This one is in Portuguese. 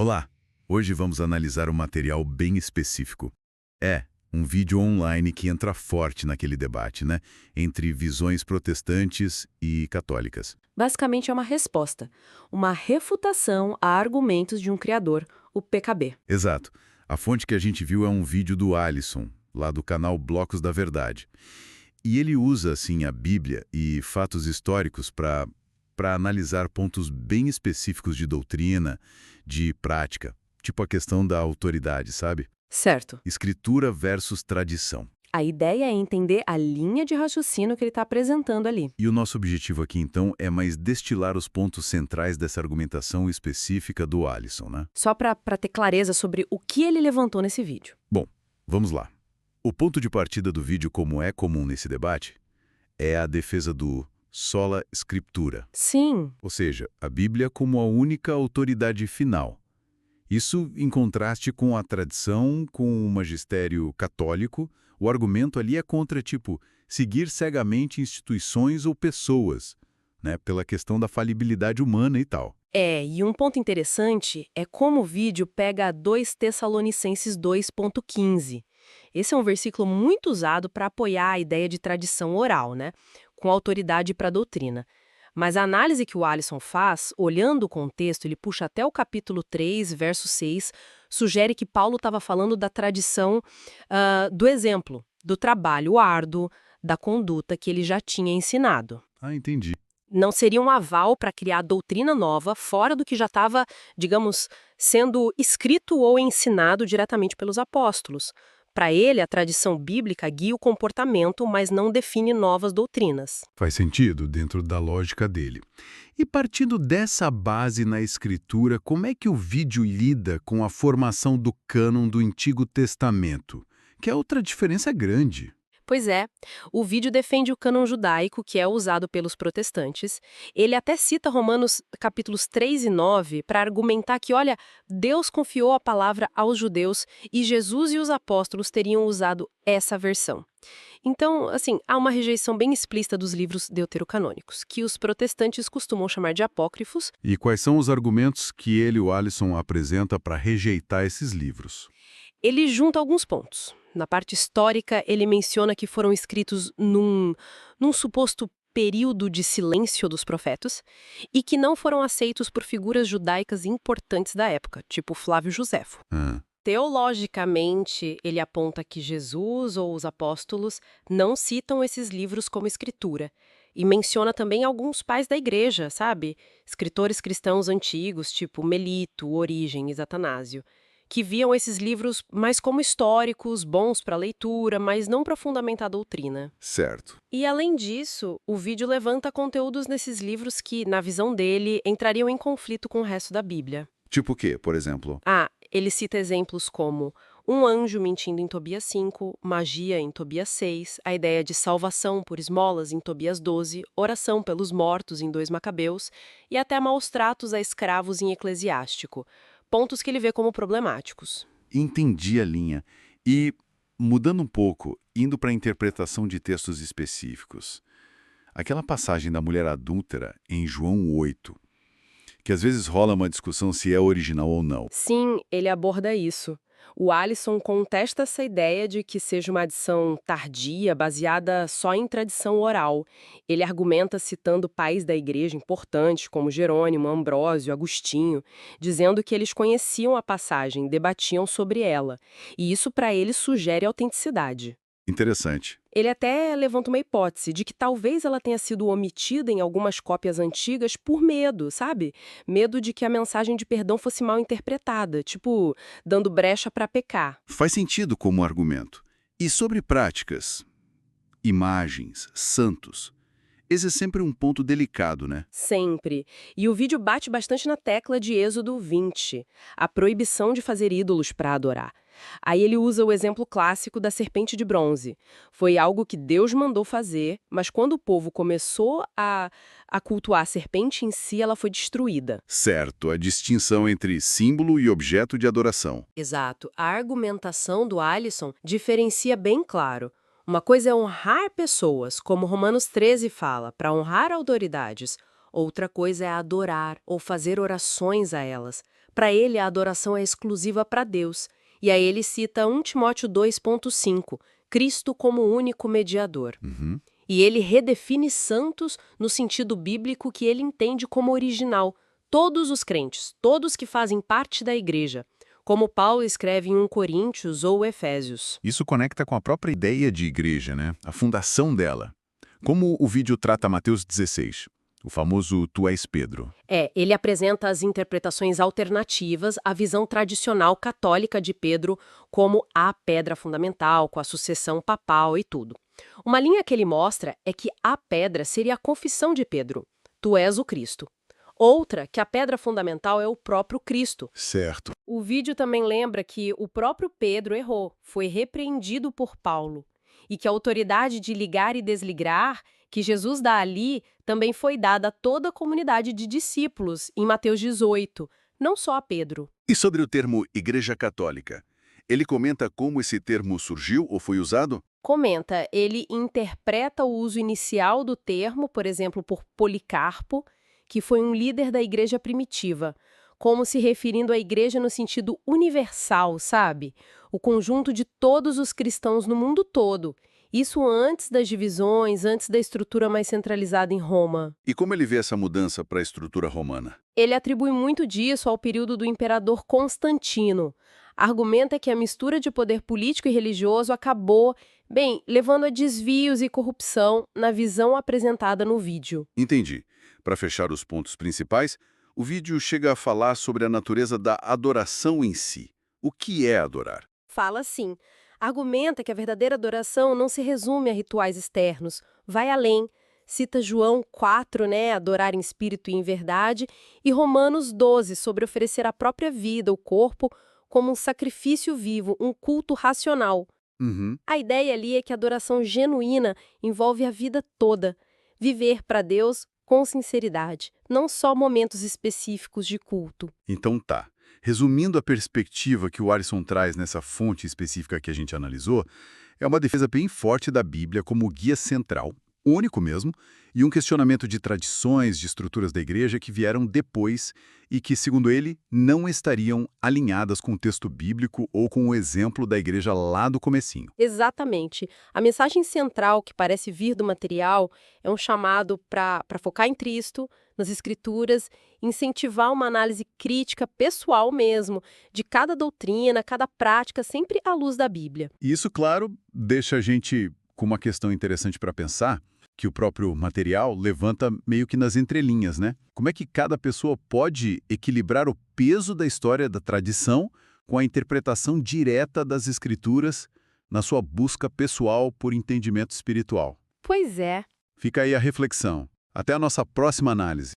Olá! Hoje vamos analisar um material bem específico. Um vídeo online que entra forte naquele debate, né? Entre visões protestantes e católicas. Basicamente é uma resposta, uma refutação a argumentos de um criador, o PKB. Exato. A fonte que a gente viu é um vídeo do Alisson, lá do canal Blocos da Verdade. E ele usa, assim, a Bíblia e fatos históricos para analisar pontos bem específicos de doutrina, de prática. Tipo a questão da autoridade, sabe? Certo. Escritura versus tradição. A ideia é entender a linha de raciocínio que ele está apresentando ali. E o nosso objetivo aqui, então, é mais destilar os pontos centrais dessa argumentação específica do Alisson, né? Só para ter clareza sobre o que ele levantou nesse vídeo. Bom, vamos lá. O ponto de partida do vídeo, como é comum nesse debate, é a defesa do sola scriptura. Sim, Ou seja, a Bíblia como a única autoridade final. Isso em contraste com a tradição, com o magistério católico. O argumento ali é contra, tipo, seguir cegamente instituições ou pessoas, né, pela questão da falibilidade humana e tal. e um ponto interessante é como o vídeo pega 2 Tessalonicenses 2,15. Esse é um versículo muito usado para apoiar a ideia de tradição oral, né? Com autoridade para a doutrina. Mas a análise que o Alisson faz, olhando o contexto, ele puxa até o capítulo 3, verso 6, sugere que Paulo estava falando da tradição do exemplo, do trabalho árduo, da conduta que ele já tinha ensinado. Ah, entendi. Não seria um aval para criar doutrina nova fora do que já estava, digamos, sendo escrito ou ensinado diretamente pelos apóstolos. Para ele, a tradição bíblica guia o comportamento, mas não define novas doutrinas. Faz sentido dentro da lógica dele. E partindo dessa base na escritura, como é que o vídeo lida com a formação do cânon do Antigo Testamento? Que é outra diferença grande. Pois é, o vídeo defende o cânon judaico, que é usado pelos protestantes. Ele até cita Romanos capítulos 3 e 9 para argumentar que, olha, Deus confiou a palavra aos judeus e Jesus e os apóstolos teriam usado essa versão. Então, assim, há uma rejeição bem explícita dos livros deuterocanônicos, que os protestantes costumam chamar de apócrifos. E quais são os argumentos que ele, o Alisson, apresenta para rejeitar esses livros? Ele junta alguns pontos. Na parte histórica, ele menciona que foram escritos num suposto período de silêncio dos profetas e que não foram aceitos por figuras judaicas importantes da época, tipo Flávio Josefo. Ah, Teologicamente, ele aponta que Jesus ou os apóstolos não citam esses livros como escritura e menciona também alguns pais da igreja, sabe? Escritores cristãos antigos, tipo Melito, Orígenes, Atanásio, que viam esses livros mais como históricos, bons para leitura, mas não para fundamentar a doutrina. certo. E, além disso, o vídeo levanta conteúdos nesses livros que, na visão dele, entrariam em conflito com o resto da Bíblia. Tipo o quê, por exemplo? Ele cita exemplos como um anjo mentindo em Tobias 5, magia em Tobias 6, a ideia de salvação por esmolas em Tobias 12, oração pelos mortos em 2 Macabeus e até maus tratos a escravos em Eclesiástico, pontos que ele vê como problemáticos. Entendi a linha. E, mudando um pouco, indo para a interpretação de textos específicos. Aquela passagem da mulher adúltera em João 8, que às vezes rola uma discussão se é original ou não. Sim, ele aborda isso. O Alisson contesta essa ideia de que seja uma adição tardia, baseada só em tradição oral. Ele argumenta citando pais da igreja importantes, como Jerônimo, Ambrósio, Agostinho, dizendo que eles conheciam a passagem, debatiam sobre ela. E isso, para ele, sugere autenticidade. Interessante. Ele até levanta uma hipótese de que talvez ela tenha sido omitida em algumas cópias antigas por medo, sabe? Medo de que a mensagem de perdão fosse mal interpretada, tipo, dando brecha para pecar. Faz sentido como argumento. E sobre práticas, imagens, santos, esse é sempre um ponto delicado, né? Sempre. E o vídeo bate bastante na tecla de Êxodo 20, a proibição de fazer ídolos para adorar. Aí ele usa o exemplo clássico da serpente de bronze. Foi algo que Deus mandou fazer, mas quando o povo começou a cultuar a serpente em si, ela foi destruída. Certo, a distinção entre símbolo e objeto de adoração. Exato. A argumentação do Alisson diferencia bem claro. Uma coisa é honrar pessoas, como Romanos 13 fala, para honrar autoridades. Outra coisa é adorar ou fazer orações a elas, Para ele, a adoração é exclusiva para Deus. E aí ele cita 1 Timóteo 2,5, Cristo como único mediador. Uhum. E ele redefine santos no sentido bíblico que ele entende como original. Todos os crentes, todos que fazem parte da igreja, como Paulo escreve em 1 Coríntios ou Efésios. Isso conecta com a própria ideia de igreja, né? A fundação dela. Como o vídeo trata Mateus 16, o famoso Tu és Pedro. Ele apresenta as interpretações alternativas à visão tradicional católica de Pedro como a pedra fundamental, com a sucessão papal e tudo. Uma linha que ele mostra é que a pedra seria a confissão de Pedro. Tu és o Cristo. Outra, que a pedra fundamental é o próprio Cristo. Certo. O vídeo também lembra que o próprio Pedro errou, foi repreendido por Paulo. E que a autoridade de ligar e desligar, que Jesus dá ali, também foi dada a toda a comunidade de discípulos, em Mateus 18, não só a Pedro. E sobre o termo Igreja Católica? Ele comenta como esse termo surgiu ou foi usado? Comenta, ele interpreta o uso inicial do termo, por exemplo, por Policarpo, que foi um líder da igreja primitiva, como se referindo à igreja no sentido universal, sabe? O conjunto de todos os cristãos no mundo todo. Isso antes das divisões, antes da estrutura mais centralizada em Roma. E como ele vê essa mudança para a estrutura romana? Ele atribui muito disso ao período do imperador Constantino. Argumenta que a mistura de poder político e religioso acabou, levando a desvios e corrupção na visão apresentada no vídeo. Entendi. Para fechar os pontos principais, o vídeo chega a falar sobre a natureza da adoração em si. O que é adorar? Fala assim. Argumenta que a verdadeira adoração não se resume a rituais externos, vai além. Cita João 4, adorar em espírito e em verdade, e Romanos 12, sobre oferecer a própria vida, o corpo, como um sacrifício vivo, um culto racional. Uhum. A ideia ali é que a adoração genuína envolve a vida toda. Viver para Deus com sinceridade, não só momentos específicos de culto. Então tá. Resumindo a perspectiva que o Alisson traz nessa fonte específica que a gente analisou, é uma defesa bem forte da Bíblia como guia central, único mesmo, e um questionamento de tradições, de estruturas da igreja que vieram depois e que, segundo ele, não estariam alinhadas com o texto bíblico ou com o exemplo da igreja lá do comecinho. Exatamente. A mensagem central que parece vir do material é um chamado para focar em Cristo, nas Escrituras, incentivar uma análise crítica pessoal mesmo, de cada doutrina, cada prática, sempre à luz da Bíblia. E isso, claro, deixa a gente com uma questão interessante para pensar, que o próprio material levanta meio que nas entrelinhas, né? Como é que cada pessoa pode equilibrar o peso da história da tradição com a interpretação direta das Escrituras na sua busca pessoal por entendimento espiritual? Pois é. Fica aí a reflexão. Até a nossa próxima análise.